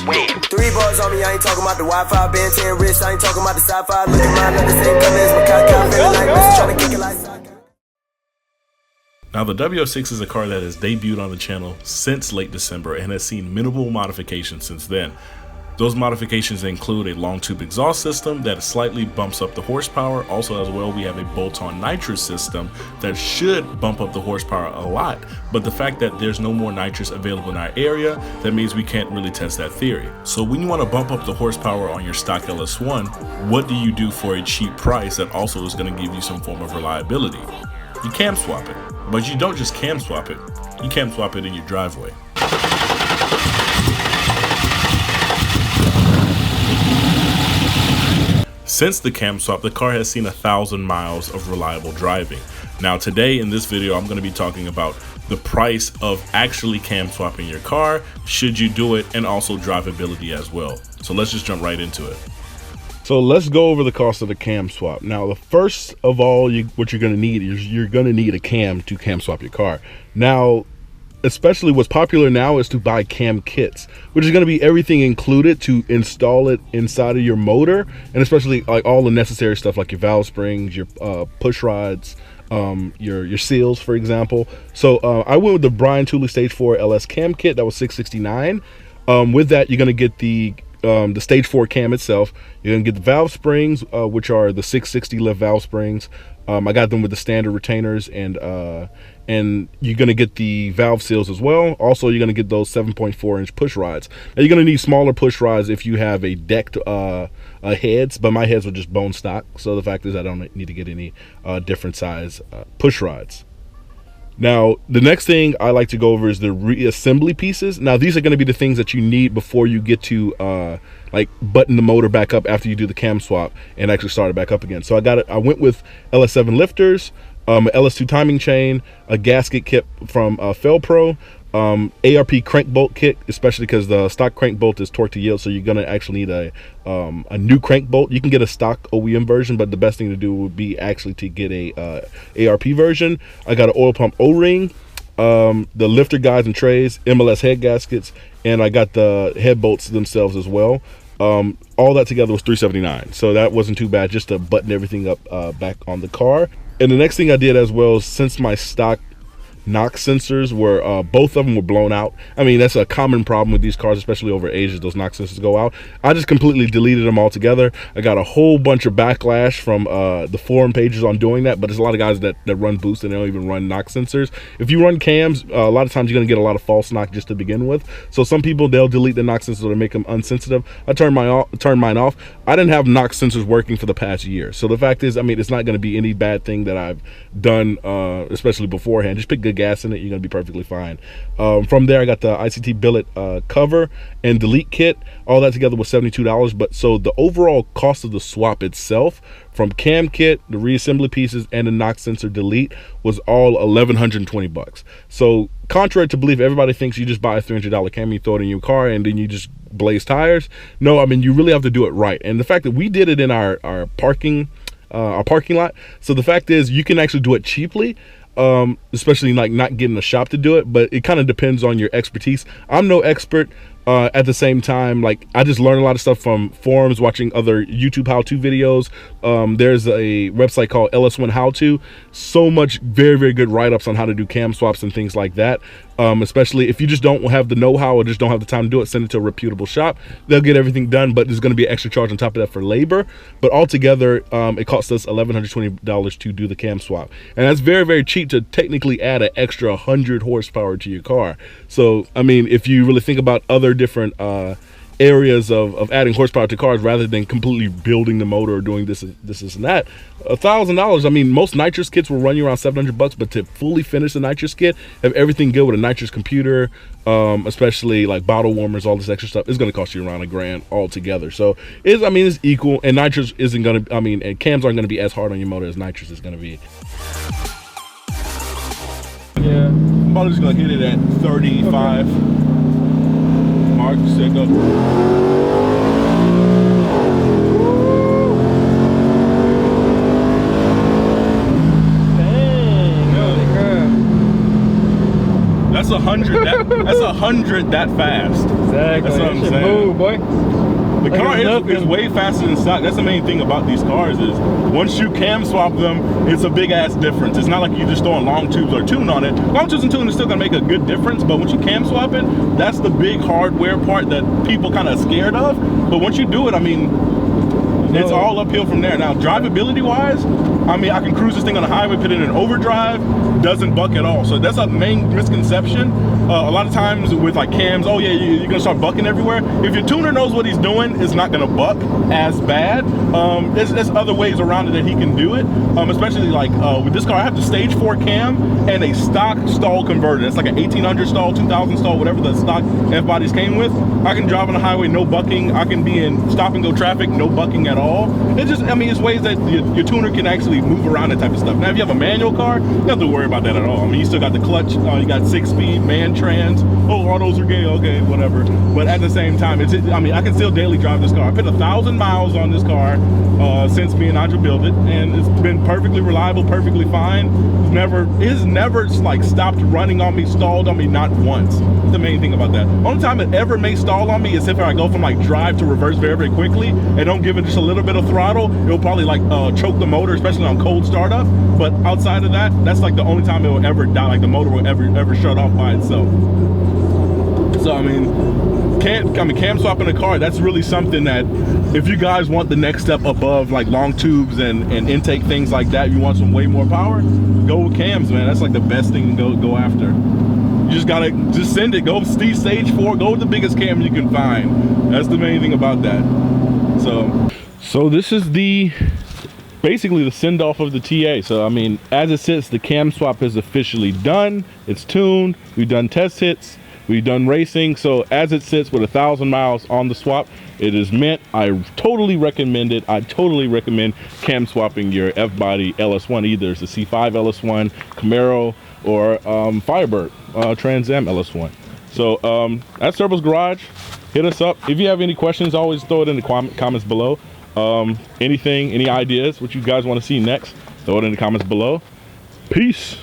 With 3 bars on me, I ain't talking about the Wi-Fi, Ben 10 wrist, I ain't talking about the sci-fi. Look at mine, not the same color as my cock, feeling like Messi, trying to kick it like soccer. Now, the W06 is a car that has debuted on the channel since late December and has seen minimal modifications since then. Those modifications include a long tube exhaust system that slightly bumps up the horsepower. Also, as well, we have a bolt-on nitrous system that should bump up the horsepower a lot. But the fact that there's no more nitrous available in our area, that means we can't really test that theory. So when you want to bump up the horsepower on your stock LS1, what do you do for a cheap price that also is going to give you some form of reliability? You cam swap it. But you don't just cam swap it, you cam swap it in your driveway. Since the cam swap, the car has seen 1,000 miles of reliable driving. Now today in this video, I'm going to be talking about the price of actually cam swapping your car, should you do it, and also drivability as well. So let's just jump right into it. So let's go over the cost of the cam swap. Now, the first of all, what you're going to need is you're going to need a cam to cam swap your car. Now, especially what's popular now is to buy cam kits, which is going to be everything included to install it inside of your motor, and especially like all the necessary stuff like your valve springs, your push rods, your seals, for example. So I went with the Brian Tooley Stage 4 LS cam kit. That was $669. With that, you're going to get the Stage 4 cam itself. You're gonna get the valve springs, which are the 660 lift valve springs. I got them with the standard retainers, and you're gonna get the valve seals as well. Also, you're gonna get those 7.4-inch push rods. Now, you're gonna need smaller push rods if you have a decked heads, but my heads were just bone stock. So the fact is, I don't need to get any different size push rods. Now, the next thing I like to go over is the reassembly pieces. Now, these are going to be the things that you need before you get to like button the motor back up after you do the cam swap and actually start it back up again. So I went with LS7 lifters, LS2 timing chain, a gasket kit from Felpro, ARP crank bolt kit, especially because the stock crank bolt is torque to yield, so you're gonna actually need a new crank bolt. You can get a stock OEM version, but the best thing to do would be actually to get a ARP version. I got an oil pump O-ring, the lifter guides and trays, MLS head gaskets, and I got the head bolts themselves as well. All that together was $379, so that wasn't too bad just to button everything up back on the car. And the next thing I did as well, since my stock NOx sensors were both of them were blown out. I mean, that's a common problem with these cars, especially over age, those NOx sensors go out. I just completely deleted them altogether. I got a whole bunch of backlash from the forum pages on doing that, but there's a lot of guys that run boost and they don't even run NOx sensors. If you run cams, a lot of times you're gonna get a lot of false knock just to begin with. So some people, they'll delete the NOx sensors to make them unsensitive. I turned mine off. I didn't have NOx sensors working for the past year. So the fact is, I mean, it's not gonna be any bad thing that I've done, especially beforehand. Just pick good gas in it, you're gonna be perfectly fine. From there, I got the ICT billet cover and delete kit. All that together was $72. But so the overall cost of the swap itself, from cam kit, the reassembly pieces, and the NOx sensor delete, was all $1,120. So contrary to belief, everybody thinks you just buy a $300 cam, you throw it in your car, and then you just blaze tires. No, I mean, you really have to do it right. And the fact that we did it in our parking lot, so the fact is, you can actually do it cheaply. Especially like not getting a shop to do it, but it kind of depends on your expertise. I'm no expert. At the same time, like, I just learned a lot of stuff from forums, watching other YouTube how-to videos. There's a website called LS1 How To. So much very, very good write-ups on how to do cam swaps and things like that. Especially if you just don't have the know-how or just don't have the time to do it, send it to a reputable shop. They'll get everything done, but there's going to be an extra charge on top of that for labor. But altogether, it costs us $1,120 to do the cam swap. And that's very, very cheap to technically add an extra 100 horsepower to your car. So, I mean, if you really think about other different areas of adding horsepower to cars rather than completely building the motor or doing this and that, $1,000. I mean, most nitrous kits will run you around $700, but to fully finish the nitrous kit, have everything good with a nitrous computer, especially like bottle warmers, all this extra stuff, is going to cost you around $1,000 altogether. So it's equal, and nitrous isn't going to, and cams aren't going to be as hard on your motor as nitrous is going to be. Yeah, I'm probably just going to hit it at 35. Okay. Mark, set, go. That's 100. That's 100 that fast. Exactly. That's what I'm That shit saying. move, boy. The Like car it's is nothing. way faster than stock. That's the main thing about these cars is once you cam swap them, it's a big ass difference. It's not like you just throwing long tubes or tune on it. Long tubes and tune is still gonna make a good difference, but once you cam swap it, that's the big hardware part that people kind of scared of. But once you do it, I mean, it's all uphill from there. Now, drivability wise, I mean, I can cruise this thing on the highway, put it in overdrive, doesn't buck at all. So that's a main misconception. A lot of times with like cams, oh yeah, you're gonna start bucking everywhere. If your tuner knows what he's doing, it's not gonna buck as bad. There's other ways around it that he can do it. Especially like with this car, I have the stage 4 cam and a stock stall converter. It's like an 1800 stall, 2000 stall, whatever the stock F bodies came with. I can drive on the highway, no bucking. I can be in stop and go traffic, no bucking at all. It's just, I mean, it's ways that your tuner can actually move around that type of stuff. Now, if you have a manual car, you don't have to worry about that at all. I mean, you still got the clutch, you got 6-speed, man trans. Oh, autos are gay, okay, whatever. But at the same time, I mean, I can still daily drive this car. I put 1,000 miles on this car since me and Andre built it, and it's been perfectly reliable, perfectly fine. It's never like stopped running on me, stalled on me, not once. The main thing about that. Only time it ever may stall on me is if I go from like drive to reverse very, very quickly and don't give it just a little bit of throttle. It'll probably like choke the motor, especially on cold startup. But outside of that, that's like the only time it will ever die, like the motor will ever shut off by itself. So I mean, cam swapping a car, that's really something that if you guys want the next step above like long tubes and intake things like that, you want some way more power, go with cams, man. That's like the best thing to go after. You just gotta send it, go stage 4, go with the biggest cam you can find. That's the main thing about that. So this is basically the send off of the TA. So I mean, as it sits, the cam swap is officially done. It's tuned, we've done test hits, we've done racing. So as it sits with 1,000 miles on the swap, it is meant. I totally recommend it. I totally recommend cam swapping your F-body LS1, either it's a C5 LS1, Camaro, or Firebird Trans Am LS1. So that's Turbo's Garage. Hit us up. If you have any questions, always throw it in the comments below. Any ideas, what you guys want to see next, throw it in the comments below. Peace.